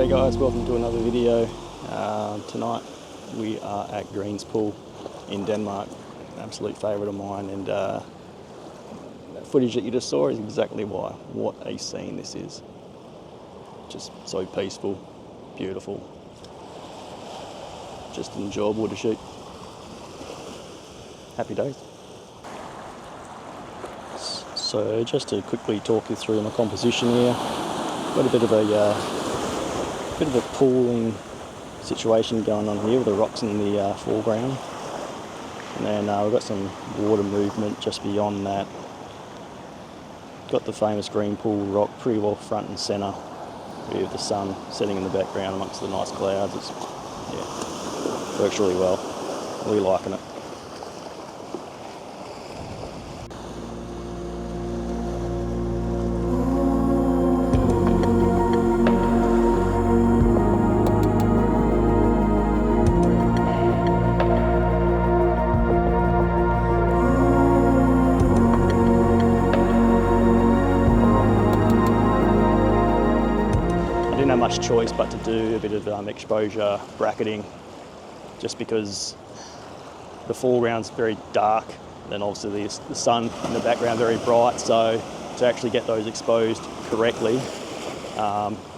G'day guys, welcome to another video. Tonight we are at Greens Pool in Denmark, an absolute favourite of mine, and that footage that you just saw is exactly why. What a scene this is. Just so peaceful, beautiful, just enjoyable to shoot. Happy days. So just to quickly talk you through my composition here, got a bit of a pooling situation going on here with the rocks in the foreground, and then we've got some water movement just beyond that. Got the famous Green Pool rock pretty well front and centre with the sun setting in the background amongst the nice clouds. It's, yeah, works really well. Really liking it. I didn't have much choice but to do a bit of exposure bracketing, just because the foreground's very dark, then obviously the sun in the background very bright, so to actually get those exposed correctly,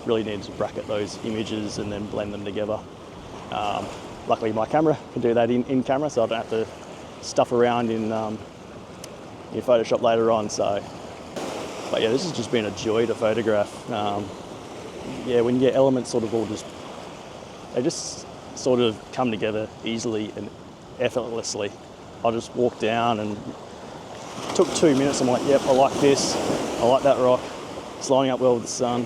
really needed to bracket those images and then blend them together. Luckily my camera can do that in camera, so I don't have to stuff around in Photoshop later on. So, but yeah, this has just been a joy to photograph. Yeah, when you get elements sort of all they just sort of come together easily and effortlessly. I just walked down and it took 2 minutes. I'm like, yep, I like this, I like that rock. It's lining up well with the sun.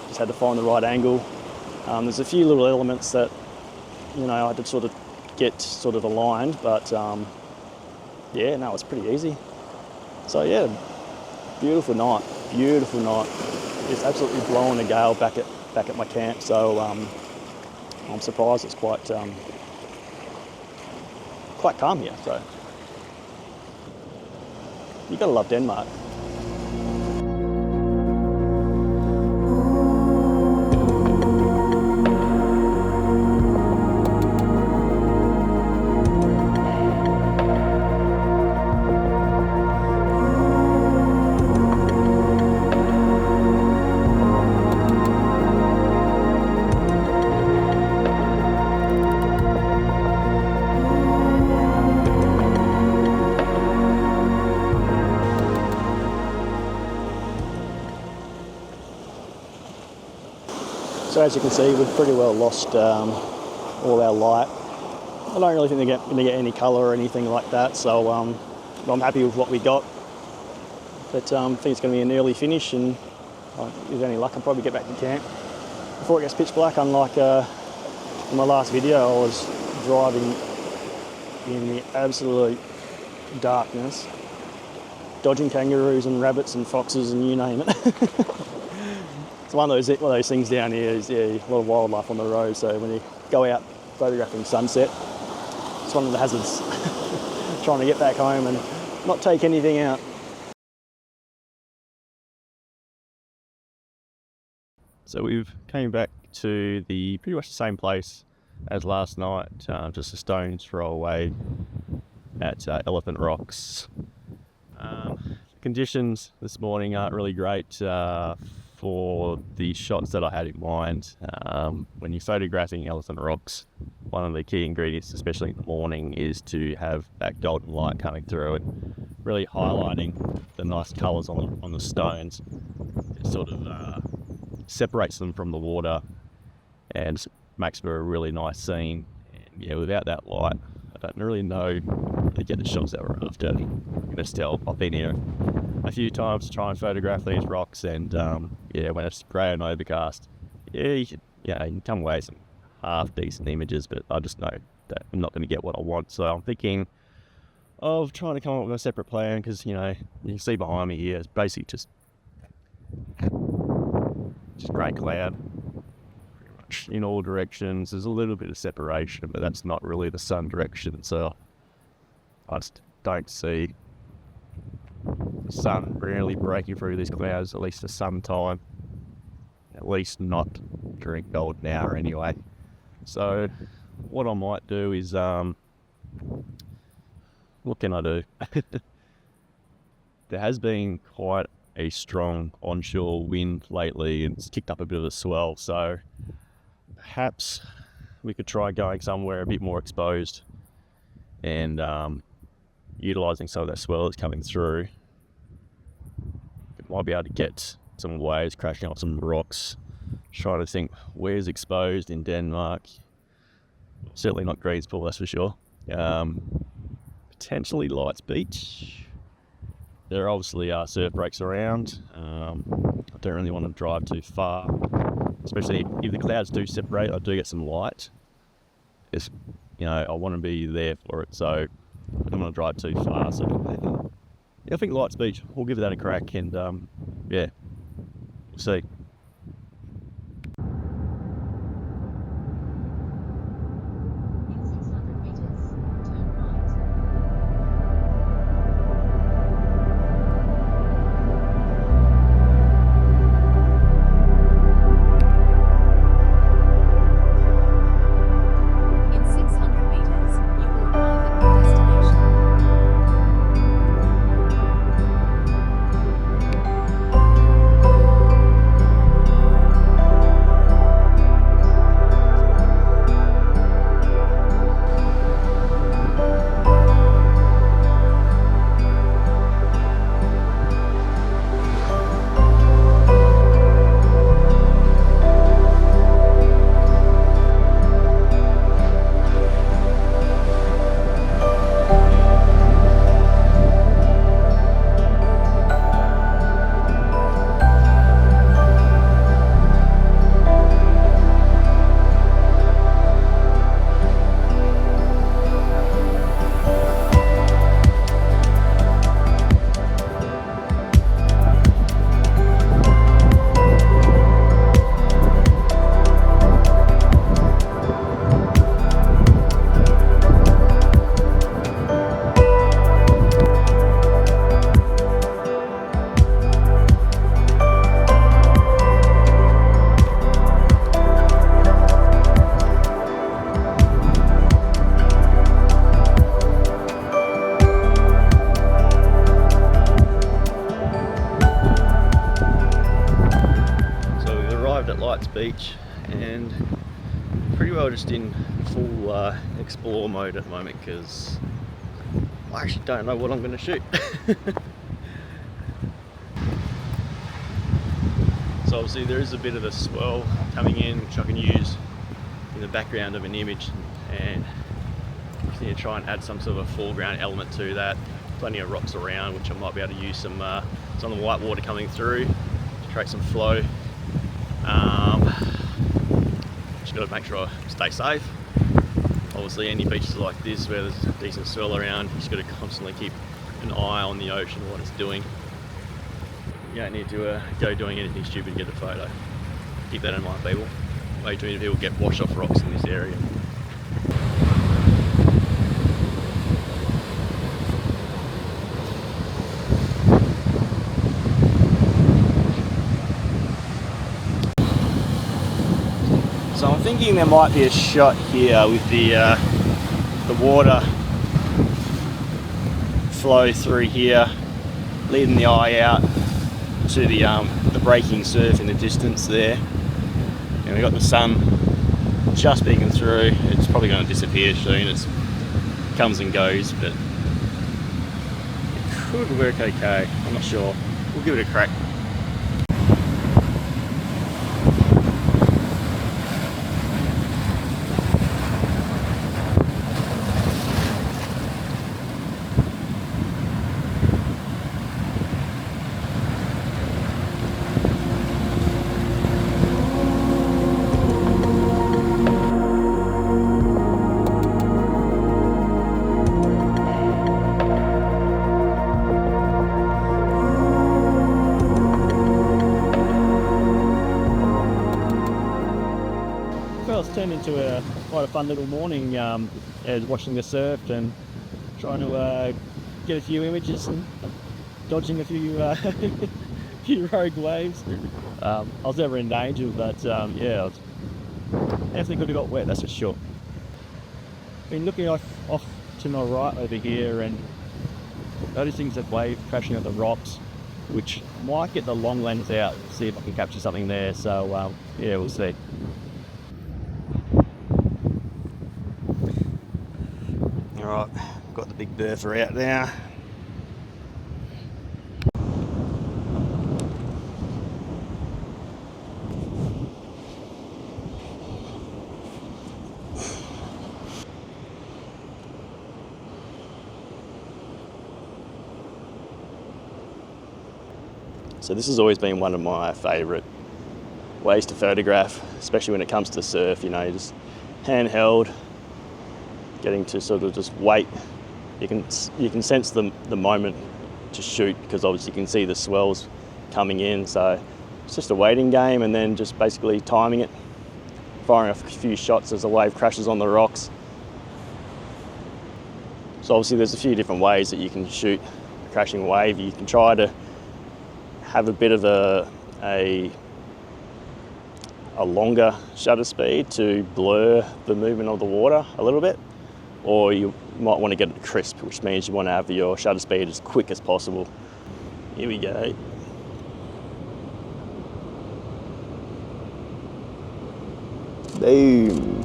Just had to find the right angle. There's a few little elements that, you know, I had to sort of get sort of aligned, but yeah, no, it's pretty easy. So yeah, beautiful night, beautiful night. It's absolutely blowing a gale back at my camp, so I'm surprised it's quite calm here. So you gotta love Denmark. So as you can see, we've pretty well lost all our light. I don't really think they're going to get any colour or anything like that, so I'm happy with what we got. But I think it's going to be an early finish, and with any luck I'll probably get back to camp before it gets pitch black. Unlike in my last video, I was driving in the absolute darkness, dodging kangaroos and rabbits and foxes and you name it. It's one of those things down here is, yeah, a lot of wildlife on the road, so when you go out photographing sunset, it's one of the hazards. Trying to get back home and not take anything out. So we've came back to pretty much the same place as last night, just a stone's throw away at Elephant Rocks. Conditions this morning aren't really great for the shots that I had in mind. When you're photographing Elephant Rocks, one of the key ingredients, especially in the morning, is to have that golden light coming through and really highlighting the nice colours on the stones. It sort of separates them from the water and makes for a really nice scene. And yeah, without that light, I don't really know to get the shots that we're after. You can just tell I've been here a few times to try and photograph these rocks, and yeah, when it's grey and overcast, yeah, you can come away some half decent images, but I just know that I'm not going to get what I want. So I'm thinking of trying to come up with a separate plan, because you can see behind me here, it's basically just grey cloud pretty much in all directions. There's a little bit of separation, but that's not really the sun direction, so I just don't see the sun really breaking through these clouds, at least for some time. at least not during golden hour anyway. So what I might do is, what can I do? There has been quite a strong onshore wind lately, and it's kicked up a bit of a swell, so perhaps we could try going somewhere a bit more exposed and utilising some of that swell that's coming through. It might be able to get some waves crashing off some rocks. Trying to think where's exposed in Denmark. Certainly not Greenspool, that's for sure. Potentially Lights Beach. There obviously are surf breaks around. I don't really want to drive too far, especially if the clouds do separate. I do get some light. It's, I want to be there for it, so I don't want to drive too far. So yeah, I think Lights Beach, we'll give that a crack, and yeah, we'll see. Beach, and pretty well just in full explore mode at the moment, because I actually don't know what I'm going to shoot. So obviously there is a bit of a swell coming in, which I can use in the background of an image, and just need to try and add some sort of a foreground element to that. Plenty of rocks around, which I might be able to use some of the white water coming through to create some flow. Just got to make sure I stay safe. Obviously any beaches like this where there's decent swell around, you just got to constantly keep an eye on the ocean, what it's doing. You don't need to go doing anything stupid to get a photo. Keep that in mind, people. Way too many people get washed off rocks in this area. So I'm thinking there might be a shot here with the water flow through here, leading the eye out to the breaking surf in the distance there. And we've got the sun just peeking through. It's probably going to disappear soon. It comes and goes, but it could work okay. I'm not sure. We'll give it a crack. Well, it's turned into quite a fun little morning, watching the surf and trying to get a few images and dodging a few few rogue waves. I was never in danger, but yeah, I was definitely could have got wet, that's for sure. Been looking off to my right over here and noticing that wave crashing on the rocks, which might get the long lens out, see if I can capture something there. So yeah, we'll see. All right, got the big Bertha out now. So this has always been one of my favourite ways to photograph, especially when it comes to surf. You know, just handheld, getting to sort of just wait. You can sense the moment to shoot, because obviously you can see the swells coming in. So it's just a waiting game, and then just basically timing it, firing off a few shots as the wave crashes on the rocks. So obviously there's a few different ways that you can shoot a crashing wave. You can try to have a bit of a longer shutter speed to blur the movement of the water a little bit, or you might want to get it crisp, which means you want to have your shutter speed as quick as possible. Here we go. Boom.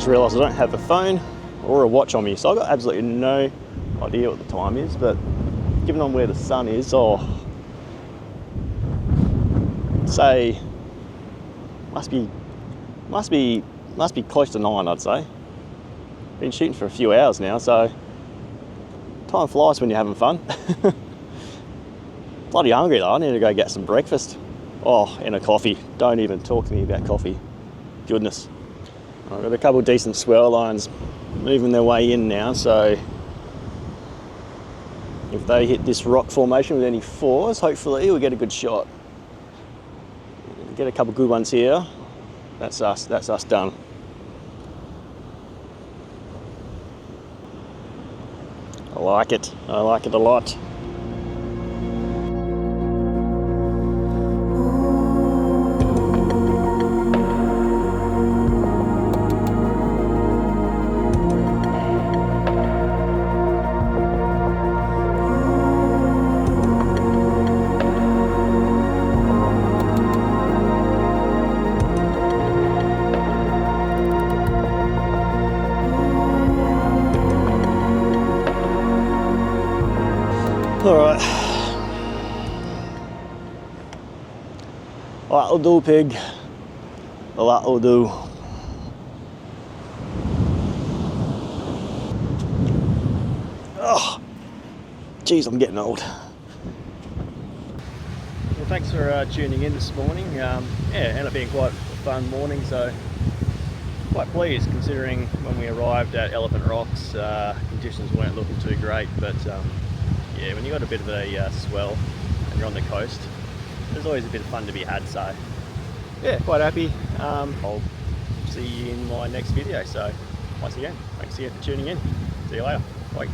Realised I don't have a phone or a watch on me, so I've got absolutely no idea what the time is, but given on where the sun is, say must be close to 9, I'd say. Been shooting for a few hours now, so time flies when you're having fun. Bloody hungry though, I need to go get some breakfast. Oh, and a coffee. Don't even talk to me about coffee. Goodness. I've got a couple of decent swell lines moving their way in now, so if they hit this rock formation with any fours, hopefully we'll get a good shot. Get a couple of good ones here. That's us done. I like it a lot. Alright. That'll do, pig. That'll do. Oh, geez, I'm getting old. Well, thanks for tuning in this morning. Yeah, ended up being quite a fun morning, so quite pleased considering when we arrived at Elephant Rocks, conditions weren't looking too great, but yeah, when you got a bit of a swell and you're on the coast, there's always a bit of fun to be had. So yeah, quite happy. I'll see you in my next video. So once again, thanks again for tuning in. See you later. Bye.